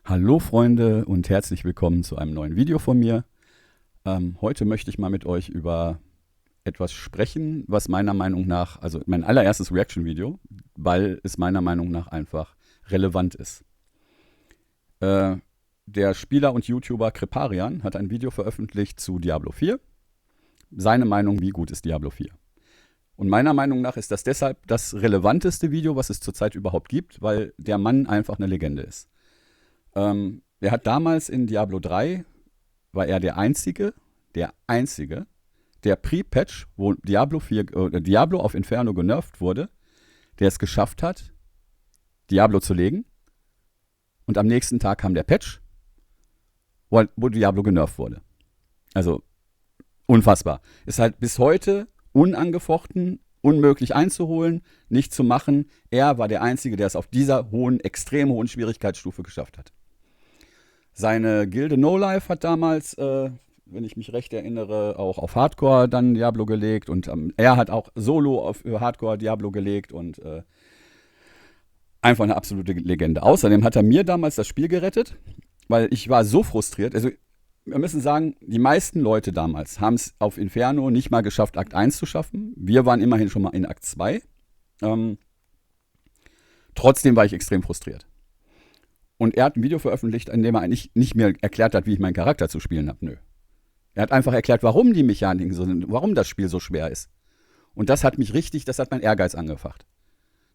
Hallo Freunde und herzlich willkommen zu einem neuen Video von mir. Heute möchte ich mal mit euch über etwas sprechen, was meiner Meinung nach, also mein allererstes Reaction-Video, weil es meiner Meinung nach einfach relevant ist. Der Spieler und YouTuber Kripparrian hat ein Video veröffentlicht zu Diablo 4. Seine Meinung, wie gut ist Diablo 4? Und meiner Meinung nach ist das deshalb das relevanteste Video, was es zurzeit überhaupt gibt, weil der Mann einfach eine Legende ist. Er hat damals in Diablo 3, war er der Einzige, der Pre-Patch, wo Diablo auf Inferno genervt wurde, der es geschafft hat, Diablo zu legen. Und am nächsten Tag kam der Patch, wo Diablo genervt wurde. Also unfassbar. Ist halt bis heute unangefochten, unmöglich einzuholen, nicht zu machen. Er war der Einzige, der es auf dieser extrem hohen Schwierigkeitsstufe geschafft hat. Seine Gilde No Life hat damals, wenn ich mich recht erinnere, auch auf Hardcore dann Diablo gelegt. Und er hat auch solo auf Hardcore Diablo gelegt und einfach eine absolute Legende. Außerdem hat er mir damals das Spiel gerettet, weil ich war so frustriert. Also wir müssen sagen, die meisten Leute damals haben es auf Inferno nicht mal geschafft, Akt I zu schaffen. Wir waren immerhin schon mal in Akt II. Trotzdem war ich extrem frustriert. Und er hat ein Video veröffentlicht, in dem er eigentlich nicht mehr erklärt hat, wie ich meinen Charakter zu spielen habe. Nö. Er hat einfach erklärt, warum die Mechaniken so sind, warum das Spiel so schwer ist. Und das hat mein Ehrgeiz angefacht.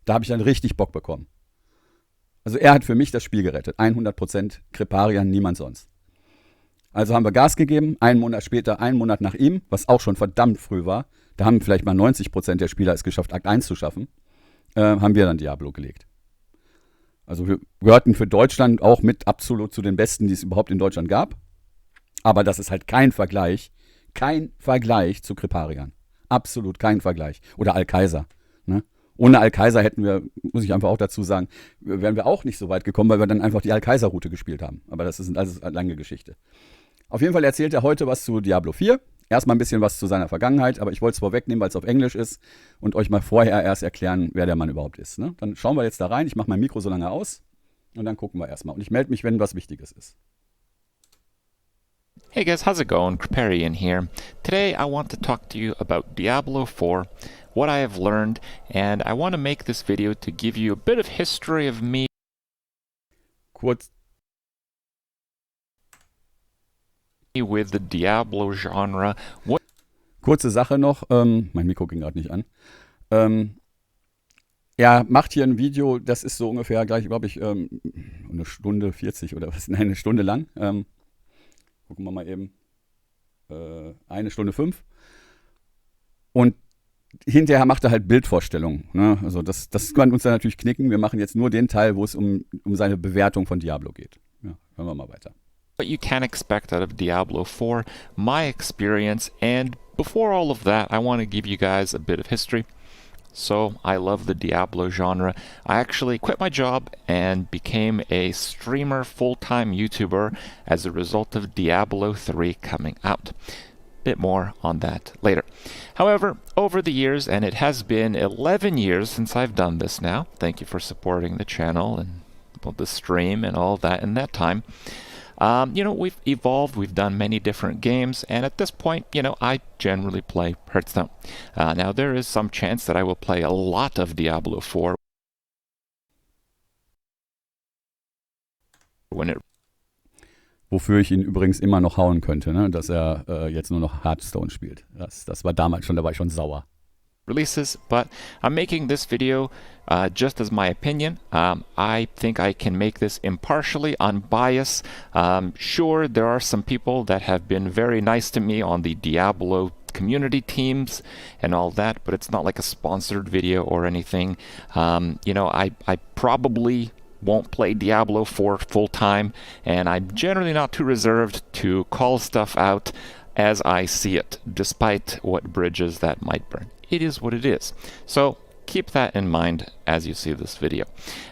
Da habe ich dann richtig Bock bekommen. Also er hat für mich das Spiel gerettet. 100% Kripparrian, niemand sonst. Also haben wir Gas gegeben, einen Monat später, einen Monat nach ihm, was auch schon verdammt früh war, da haben vielleicht mal 90% der Spieler es geschafft, Akt I zu schaffen, haben wir dann Diablo gelegt. Also wir gehörten für Deutschland auch mit absolut zu den Besten, die es überhaupt in Deutschland gab. Aber das ist halt kein Vergleich zu Kripparrian. Absolut kein Vergleich. Oder Al-Kaiser. Ne? Ohne Al-Kaiser hätten wir, muss ich einfach auch dazu sagen, wären wir auch nicht so weit gekommen, weil wir dann einfach die Al-Kaiser-Route gespielt haben. Aber das ist also eine lange Geschichte. Auf jeden Fall erzählt er heute was zu Diablo 4. Erstmal ein bisschen was zu seiner Vergangenheit, aber ich wollte es vorwegnehmen, weil es auf Englisch ist und euch mal vorher erst erklären, wer der Mann überhaupt ist. Ne? Dann schauen wir jetzt da rein. Ich mache mein Mikro so lange aus und dann gucken wir erstmal. Und ich melde mich, wenn was Wichtiges ist. Hey guys, how's it going? Kripparrian here. Today I want to talk to you about Diablo 4, what I have learned, and I want to make this video to give you a bit of history of me. With the Diablo genre. Kurze Sache noch, mein Mikro ging gerade nicht an. Er macht hier ein Video, das ist so ungefähr gleich, glaube ich, eine Stunde 40 oder was, nein, eine Stunde lang. Gucken wir mal eben. 1 Stunde 5. Und hinterher macht er halt Bildvorstellungen. Ne? Also das kann uns dann natürlich knicken. Wir machen jetzt nur den Teil, wo es um seine Bewertung von Diablo geht. Ja, hören wir mal weiter. What you can expect out of Diablo 4, my experience, and before all of that, I want to give you guys a bit of history. So, I love the Diablo genre. I actually quit my job and became a streamer, full-time YouTuber as a result of Diablo 3 coming out. Bit more on that later. However, over the years, and it has been 11 years since I've done this now, thank you for supporting the channel and the stream and all that in that time. We've evolved, we've done many different games, and at this point, I generally play Hearthstone. Now, there is some chance that I will play a lot of Diablo 4 wofür ich ihn übrigens immer noch hauen könnte, ne? Dass er jetzt nur noch Hearthstone spielt. Das war damals schon, da war ich schon sauer. Releases, but I'm making this video just as my opinion. I think I can make this impartially, unbiased. Sure, there are some people that have been very nice to me on the Diablo community teams and all that, but it's not like a sponsored video or anything. I probably won't play Diablo 4 full time, and I'm generally not too reserved to call stuff out as I see it, despite what bridges that might burn. It is what it is. So keep that in mind as you see this video.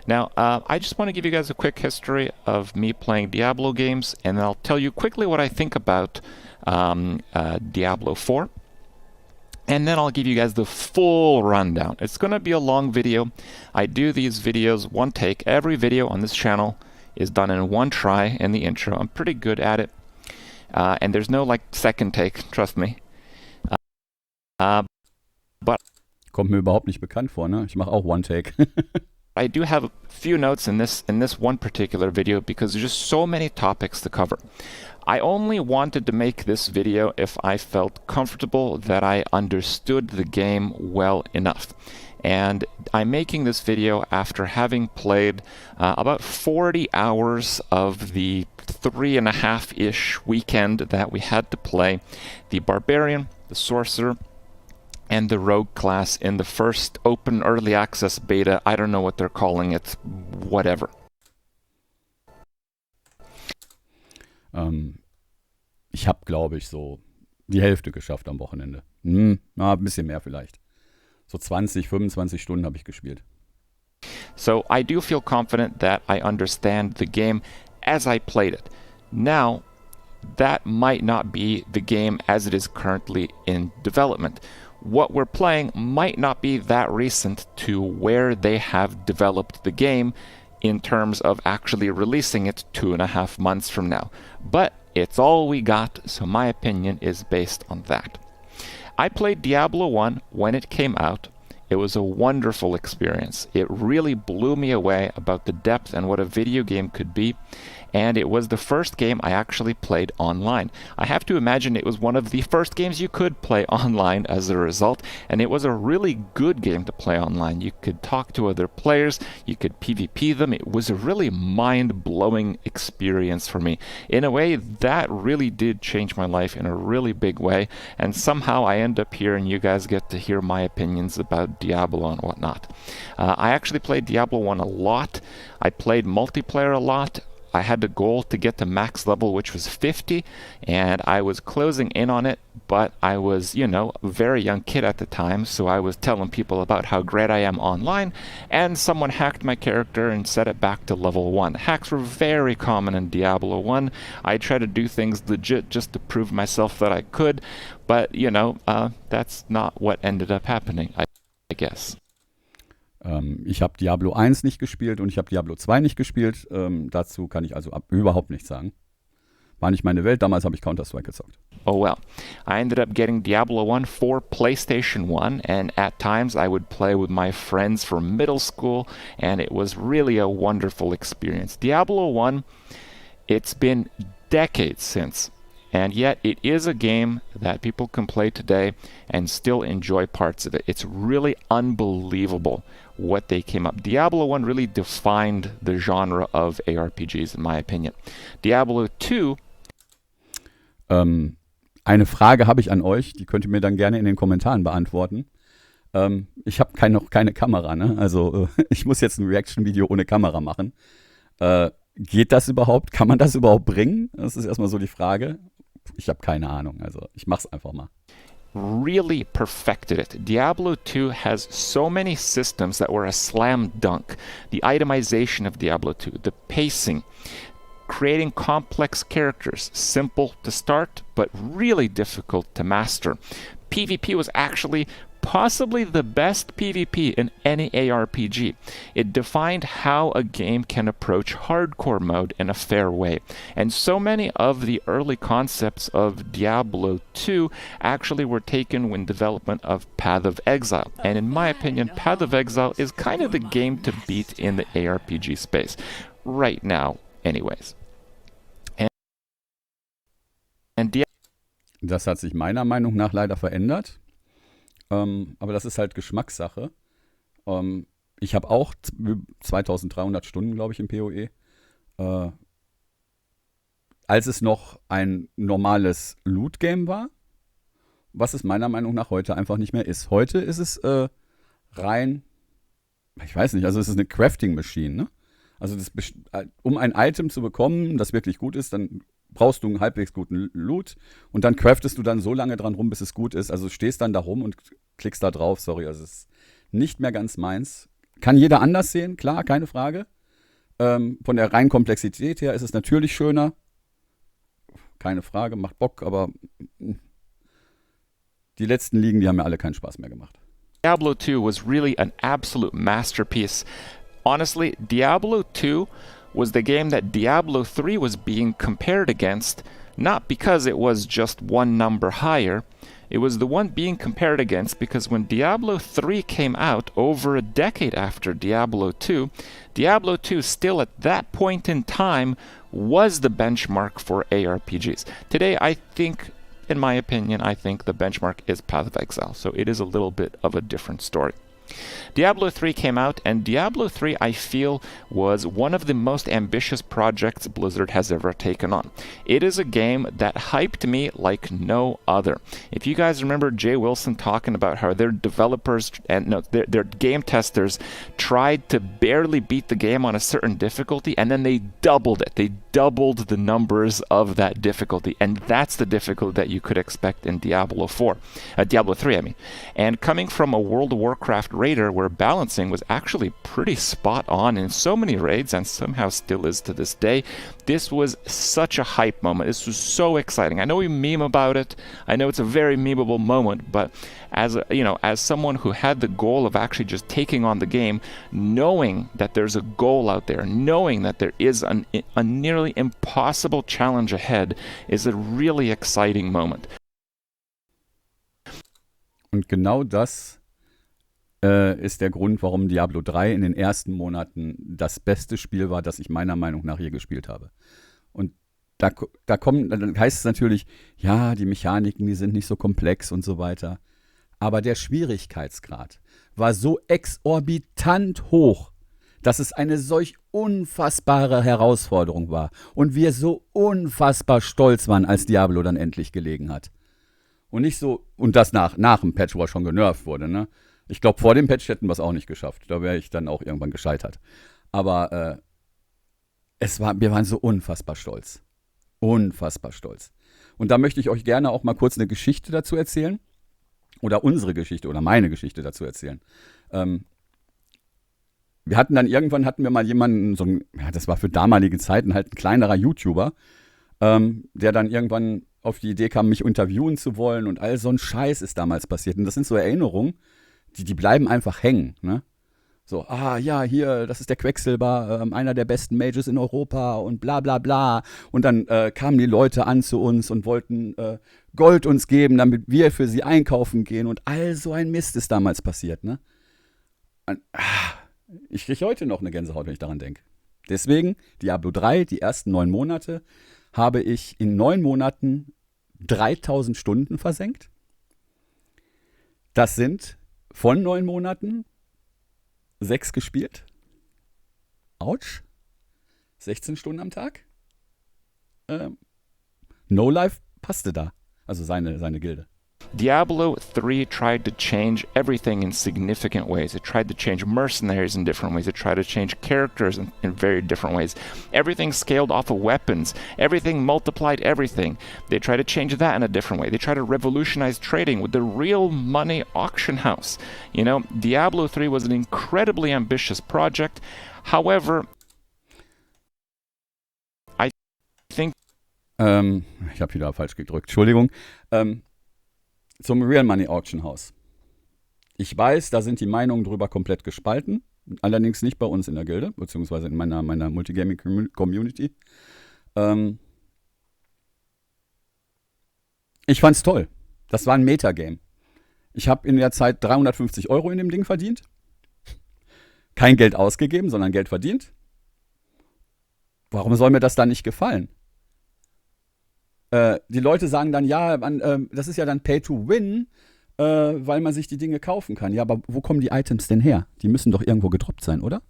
Now, I just want to give you guys a quick history of me playing Diablo games, and then I'll tell you quickly what I think about Diablo 4. And then I'll give you guys the full rundown. It's going to be a long video. I do these videos one take. Every video on this channel is done in one try in the intro. I'm pretty good at it. And there's no like second take, trust me. But Kommt mir überhaupt nicht bekannt vor, ne? Ich mache auch One Take. I do have a few notes in this one particular video because there's just so many topics to cover. I only wanted to make this video if I felt comfortable that I understood the game well enough. And I'm making this video after having played about 40 hours of the 3.5-ish weekend that we had to play the Barbarian, the Sorcerer, and the Rogue class in the first open early access beta. I don't know what they're calling it, whatever. Ich habe, glaube ich, so die Hälfte geschafft am Wochenende. Ein bisschen mehr vielleicht. So 20, 25 Stunden habe ich gespielt. So I do feel confident that I understand the game as I played it. Now, that might not be the game as it is currently in development. What we're playing might not be that recent to where they have developed the game in terms of actually releasing it 2.5 months from now. But it's all we got, so my opinion is based on that. I played Diablo 1 when it came out. It was a wonderful experience. It really blew me away about the depth and what a video game could be, and it was the first game I actually played online. I have to imagine it was one of the first games you could play online as a result, and it was a really good game to play online. You could talk to other players, you could PvP them. It was a really mind-blowing experience for me. In a way, that really did change my life in a really big way, and somehow I end up here and you guys get to hear my opinions about Diablo and whatnot. I actually played Diablo 1 a lot. I played multiplayer a lot. I had the goal to get to max level, which was 50, and I was closing in on it, but I was, you know, a very young kid at the time, so I was telling people about how great I am online, and someone hacked my character and set it back to level 1. Hacks were very common in Diablo 1. I tried to do things legit just to prove myself that I could, but, you know, that's not what ended up happening, I guess. Ich habe Diablo 1 nicht gespielt und ich habe Diablo 2 nicht gespielt. Dazu kann ich also überhaupt nichts sagen. War nicht meine Welt, damals habe ich Counter-Strike gezockt. Oh well. I ended up getting Diablo 1 for PlayStation 1, and at times I would play with my friends from middle school, and it was really a wonderful experience. Diablo 1, it's been decades since, and yet it is a game that people can play today and still enjoy parts of it. It's really unbelievable what they came up. Diablo 1 really defined the genre of ARPGs, in my opinion. Diablo 2... Eine Frage habe ich an euch, die könnt ihr mir dann gerne in den Kommentaren beantworten. Ich habe noch keine Kamera, ne? Also ich muss jetzt ein Reaction-Video ohne Kamera machen. Geht das überhaupt? Kann man das überhaupt bringen? Das ist erstmal so die Frage. Ich habe keine Ahnung, also ich mach's einfach mal. Really perfected it. Diablo 2 has so many systems that were a slam dunk. The itemization of Diablo 2, the pacing, creating complex characters, simple to start, but really difficult to master. PvP was actually possibly the best PvP in any ARPG. It defined how a game can approach hardcore mode in a fair way. And so many of the early concepts of Diablo 2 actually were taken when development of Path of Exile. And in my opinion, Path of Exile is kind of the game to beat in the ARPG space. Right now, anyways. Das hat sich meiner Meinung nach leider verändert. Aber das ist halt Geschmackssache. Ich habe auch 2300 Stunden, glaube ich, im PoE. Als es noch ein normales Loot-Game war, was es meiner Meinung nach heute einfach nicht mehr ist. Heute ist es rein, ich weiß nicht, also es ist eine Crafting-Machine, ne? Also um ein Item zu bekommen, das wirklich gut ist, dann brauchst du einen halbwegs guten Loot und dann craftest du dann so lange dran rum, bis es gut ist. Also du stehst dann da rum und klickst da drauf. Sorry, also es ist nicht mehr ganz meins. Kann jeder anders sehen, klar, keine Frage. Von der reinen Komplexität her ist es natürlich schöner. Keine Frage, macht Bock, aber die letzten Ligen, die haben mir alle keinen Spaß mehr gemacht. Diablo 2 was really an absolute masterpiece. Honestly, Diablo 2 was the game that Diablo 3 was being compared against, not because it was just one number higher. It was the one being compared against because when Diablo 3 came out over a decade after Diablo 2 still at that point in time was the benchmark for ARPGs. Today, I think, in my opinion, I think the benchmark is Path of Exile, so it is a little bit of a different story. Diablo 3 came out, and Diablo 3, I feel, was one of the most ambitious projects Blizzard has ever taken on. It is a game that hyped me like no other. If you guys remember Jay Wilson talking about how their developers and their game testers tried to barely beat the game on a certain difficulty, and then they doubled it. They doubled the numbers of that difficulty, and that's the difficulty that you could expect in Diablo 3, I mean. And coming from a World of Warcraft raider where balancing was actually pretty spot on in so many raids and somehow still is to this day, this was such a hype moment. This was so exciting. I know we meme about it. I know it's a very memeable moment, but as someone who had the goal of actually just taking on the game, knowing that there's a goal out there, knowing that there is a nearly impossible challenge ahead, is a really exciting moment. Und genau das ist der Grund, warum Diablo 3 in den ersten Monaten das beste Spiel war, das ich meiner Meinung nach je gespielt habe. Und dann heißt es natürlich, ja, die Mechaniken, die sind nicht so komplex und so weiter. Aber der Schwierigkeitsgrad war so exorbitant hoch, dass es eine solch unfassbare Herausforderung war. Und wir so unfassbar stolz waren, als Diablo dann endlich gelegen hat. Und nicht so, und das nach dem Patch, wo er schon genervt wurde, ne? Ich glaube, vor dem Patch hätten wir es auch nicht geschafft. Da wäre ich dann auch irgendwann gescheitert. Aber wir waren so unfassbar stolz. Unfassbar stolz. Und da möchte ich euch gerne auch mal kurz eine Geschichte dazu erzählen. Oder unsere Geschichte oder meine Geschichte dazu erzählen. Irgendwann hatten wir mal jemanden, das war für damalige Zeiten halt ein kleinerer YouTuber, der dann irgendwann auf die Idee kam, mich interviewen zu wollen und all so ein Scheiß ist damals passiert. Und das sind so Erinnerungen, die bleiben einfach hängen, ne? So, ja, hier, das ist der Quecksilber, einer der besten Mages in Europa und bla bla bla. Und dann kamen die Leute an zu uns und wollten Gold uns geben, damit wir für sie einkaufen gehen. Und all so ein Mist ist damals passiert, ne? Und, ich kriege heute noch eine Gänsehaut, wenn ich daran denke. Deswegen, Diablo 3, die ersten 9 Monate, habe ich in 9 Monaten 3000 Stunden versenkt. Das sind von 9 Monaten 6 gespielt. Autsch. 16 Stunden am Tag. No Life passte da. Also seine Gilde. Diablo 3 tried to change everything in significant ways. It tried to change mercenaries in different ways. It tried to change characters in very different ways. Everything scaled off of weapons. Everything multiplied everything. They tried to change that in a different way. They tried to revolutionize trading with the real money auction house. You know, Diablo 3 was an incredibly ambitious project. However, I think... ich habe wieder falsch gedrückt. Entschuldigung. Zum Real Money Auction House. Ich weiß, da sind die Meinungen drüber komplett gespalten. Allerdings nicht bei uns in der Gilde, beziehungsweise in meiner Multigaming-Community. Ich fand's toll. Das war ein Metagame. Ich habe in der Zeit 350 € in dem Ding verdient. Kein Geld ausgegeben, sondern Geld verdient. Warum soll mir das dann nicht gefallen? Die Leute sagen dann, ja, das ist ja dann Pay to Win, weil man sich die Dinge kaufen kann. Ja, aber wo kommen die Items denn her? Die müssen doch irgendwo gedroppt sein, oder?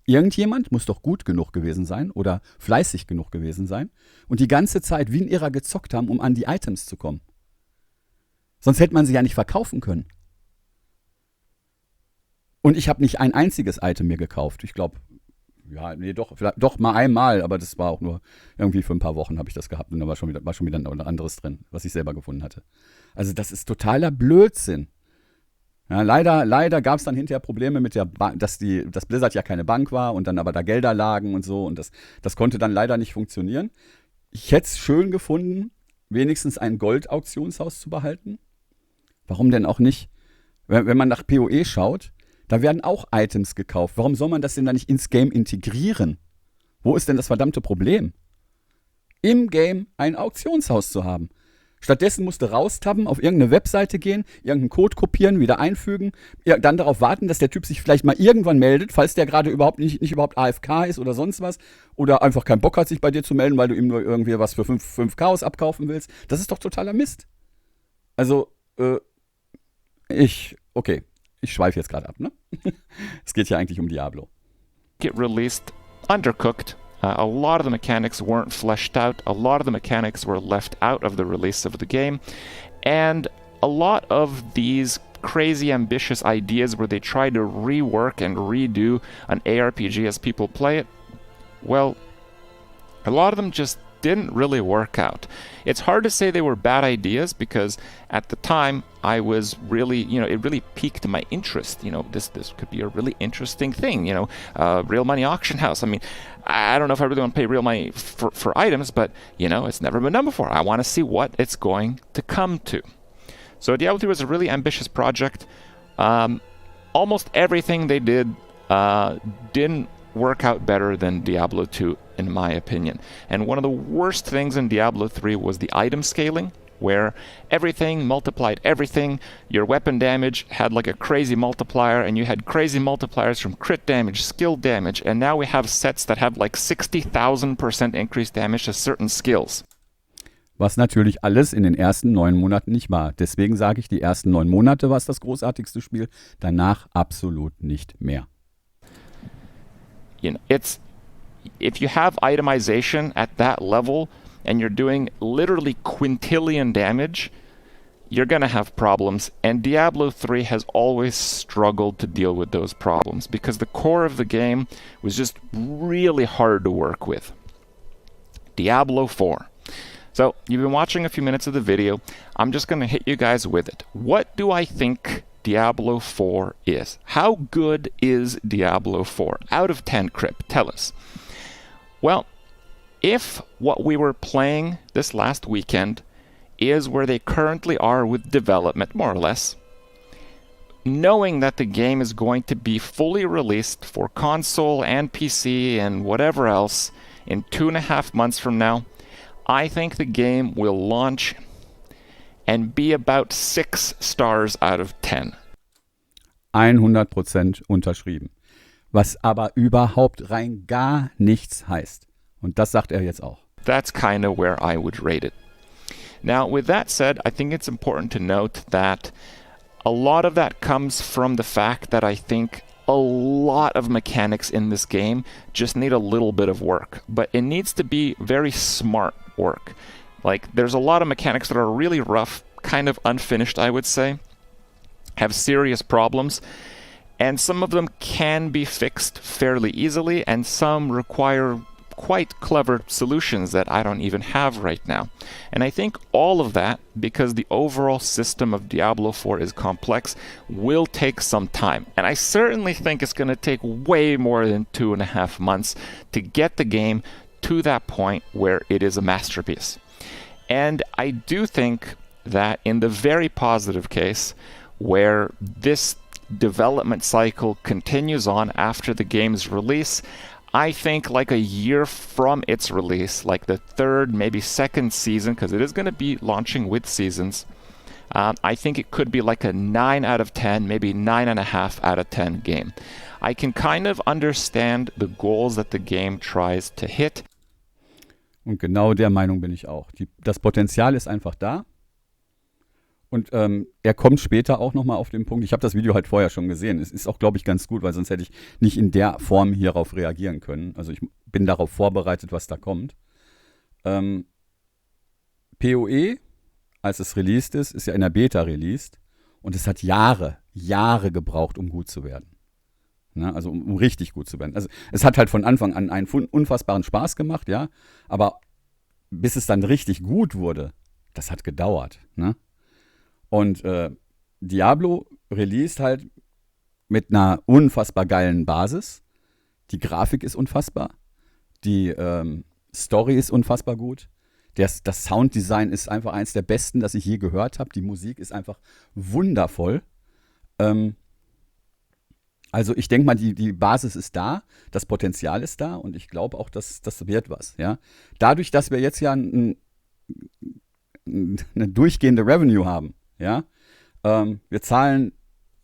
Irgendjemand muss doch gut genug gewesen sein oder fleißig genug gewesen sein und die ganze Zeit wie ein Irrer gezockt haben, um an die Items zu kommen. Sonst hätte man sie ja nicht verkaufen können. Und ich habe nicht ein einziges Item mir gekauft. Ich glaube, ja, nee, doch mal einmal, aber das war auch nur irgendwie für ein paar Wochen habe ich das gehabt und da war schon wieder ein anderes drin, was ich selber gefunden hatte. Also das ist totaler Blödsinn. Ja, leider gab es dann hinterher Probleme mit der dass Blizzard ja keine Bank war und dann aber da Gelder lagen und so und das konnte dann leider nicht funktionieren. Ich hätte es schön gefunden, wenigstens ein Gold-Auktionshaus zu behalten. Warum denn auch nicht? Wenn man nach PoE schaut, da werden auch Items gekauft. Warum soll man das denn da nicht ins Game integrieren? Wo ist denn das verdammte Problem? Im Game ein Auktionshaus zu haben. Stattdessen musst du raustappen, auf irgendeine Webseite gehen, irgendeinen Code kopieren, wieder einfügen, dann darauf warten, dass der Typ sich vielleicht mal irgendwann meldet, falls der gerade überhaupt nicht überhaupt AFK ist oder sonst was. Oder einfach keinen Bock hat, sich bei dir zu melden, weil du ihm nur irgendwie was für 5 Chaos abkaufen willst. Das ist doch totaler Mist. Also, ich schweife jetzt gerade ab, ne? Es geht ja eigentlich um Diablo. Get released undercooked. A lot of the mechanics weren't fleshed out. A lot of the mechanics were left out of the release of the game. And a lot of these crazy ambitious ideas where they try to rework and redo an ARPG as people play it, well, a lot of them just didn't really work out. It's hard to say they were bad ideas because at the time I was really, it really piqued my interest. This could be a really interesting thing, real money auction house. I mean, I don't know if I really want to pay real money for items, but, it's never been done before. I want to see what it's going to come to. So Diablo 3 was a really ambitious project. Almost everything they did didn't work out better than Diablo 2, in my opinion. And one of the worst things in Diablo 3 was the item scaling, where everything multiplied everything. Your weapon damage had like a crazy multiplier, and you had crazy multipliers from crit damage, skill damage, and now we have sets that have like 60,000% increased damage to certain skills. Was natürlich alles in den ersten 9 Monaten nicht war. Deswegen sage ich, die ersten 9 Monate war es das großartigste Spiel, danach absolut nicht mehr. If you have itemization at that level and you're doing literally quintillion damage, you're going to have problems. And Diablo 3 has always struggled to deal with those problems because the core of the game was just really hard to work with. Diablo 4. So, you've been watching a few minutes of the video. I'm just going to hit you guys with it. What do I think Diablo 4 is? How good is Diablo 4? Out of 10, Krip, tell us. Well, if what we were playing this last weekend is where they currently are with development, more or less, knowing that the game is going to be fully released for console and PC and whatever else in 2.5 months from now, I think the game will launch and be about 6 stars out of 10. 100% unterschrieben. Was aber überhaupt rein gar nichts heißt. Und das sagt er jetzt auch. That's kind of where I would rate it. Now, with that said, I think it's important to note that a lot of that comes from the fact that I think a lot of mechanics in this game just need a little bit of work. But it needs to be very smart work. Like, there's a lot of mechanics that are really rough, kind of unfinished, I would say, have serious problems, and some of them can be fixed fairly easily, and some require quite clever solutions that I don't even have right now. And I think all of that, because the overall system of Diablo 4 is complex, will take some time. And I certainly think it's going to take way more than 2.5 months to get the game to that point where it is a masterpiece. And I do think that in the very positive case, where this development cycle continues on after the game's release, I think like a year from its release, like the 3rd, maybe 2nd season, because it is going to be launching with seasons, I think it could be like a 9 out of 10, maybe 9.5 out of 10 game. I can kind of understand the goals that the game tries to hit. Und genau der Meinung bin ich auch. Das Potenzial ist einfach da. Und er kommt später auch nochmal auf den Punkt. Ich habe das Video halt vorher schon gesehen. Es ist auch, glaube ich, ganz gut, weil sonst hätte ich nicht in der Form hierauf reagieren können. Also ich bin darauf vorbereitet, was da kommt. PoE, als es released ist ja in der Beta released. Und es hat Jahre gebraucht, um gut zu werden. Ne? Also um richtig gut zu werden. Also es hat halt von Anfang an einen unfassbaren Spaß gemacht, ja. Aber bis es dann richtig gut wurde, das hat gedauert, ne? Und Diablo released halt mit einer unfassbar geilen Basis. Die Grafik ist unfassbar. Die Story ist unfassbar gut. Das Sounddesign ist einfach eins der besten, das ich je gehört habe. Die Musik ist einfach wundervoll. Also ich denke mal, die Basis ist da, das Potenzial ist da und ich glaube auch, dass das wird was. Ja? Dadurch, dass wir jetzt ja eine durchgehende Revenue haben, ja, wir zahlen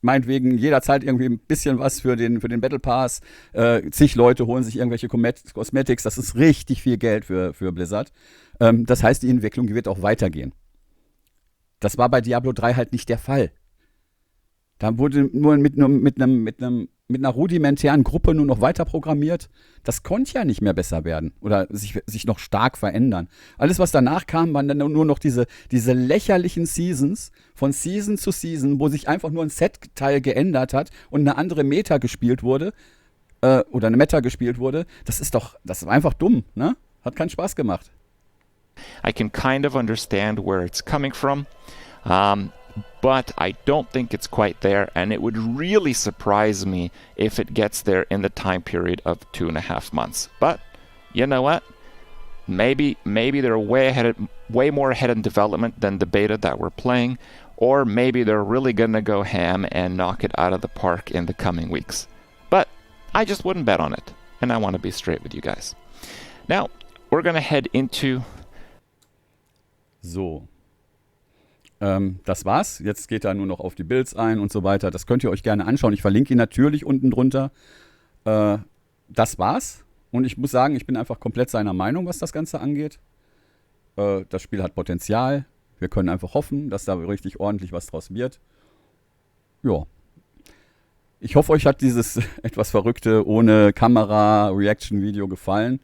meinetwegen jederzeit irgendwie ein bisschen was für den Battle Pass, zig Leute holen sich irgendwelche Cosmetics, das ist richtig viel Geld für Blizzard. Das heißt, die Entwicklung wird auch weitergehen. Das war bei Diablo 3 halt nicht der Fall. Da wurde nur mit einer rudimentären Gruppe nur noch weiter programmiert. Das konnte ja nicht mehr besser werden oder sich noch stark verändern. Alles, was danach kam, waren dann nur noch diese lächerlichen Seasons, von Season zu Season, wo sich einfach nur ein Set-Teil geändert hat und eine andere Meta gespielt wurde, oder eine Meta gespielt wurde. Das ist einfach dumm, ne? Hat keinen Spaß gemacht. I can kind of understand where it's coming from. But I don't think it's quite there, and it would really surprise me if it gets there in the time period of 2.5 months. But you know what? Maybe they're way more ahead in development than the beta that we're playing, or maybe they're really gonna go ham and knock it out of the park in the coming weeks. But I just wouldn't bet on it, and I want to be straight with you guys. Now, we're gonna head into... So. Das war's. Jetzt geht er nur noch auf die Builds ein und so weiter. Das könnt ihr euch gerne anschauen. Ich verlinke ihn natürlich unten drunter. Das war's. Und ich muss sagen, ich bin einfach komplett seiner Meinung, was das Ganze angeht. Das Spiel hat Potenzial. Wir können einfach hoffen, dass da richtig ordentlich was draus wird. Ja. Ich hoffe, euch hat dieses etwas verrückte, ohne Kamera-Reaction-Video gefallen.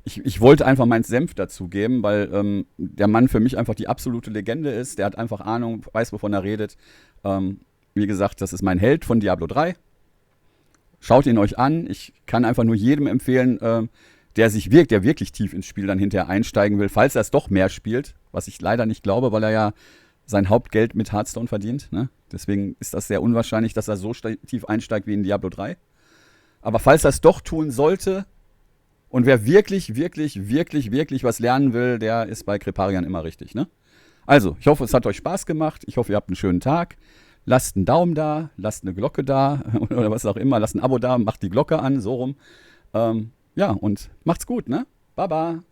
Ich wollte einfach meinen Senf dazugeben, weil der Mann für mich einfach die absolute Legende ist. Der hat einfach Ahnung, weiß, wovon er redet. Wie gesagt, das ist mein Held von Diablo 3. Schaut ihn euch an. Ich kann einfach nur jedem empfehlen, der wirklich tief ins Spiel dann hinterher einsteigen will, falls er es doch mehr spielt. Was ich leider nicht glaube, weil er ja sein Hauptgeld mit Hearthstone verdient. Ne? Deswegen ist das sehr unwahrscheinlich, dass er so tief einsteigt wie in Diablo 3. Aber falls er es doch tun sollte... Und wer wirklich was lernen will, der ist bei Kripparrian immer richtig, ne? Also, ich hoffe, es hat euch Spaß gemacht. Ich hoffe, ihr habt einen schönen Tag. Lasst einen Daumen da, lasst eine Glocke da oder was auch immer. Lasst ein Abo da, macht die Glocke an, so rum. Ja, und macht's gut, ne? Baba.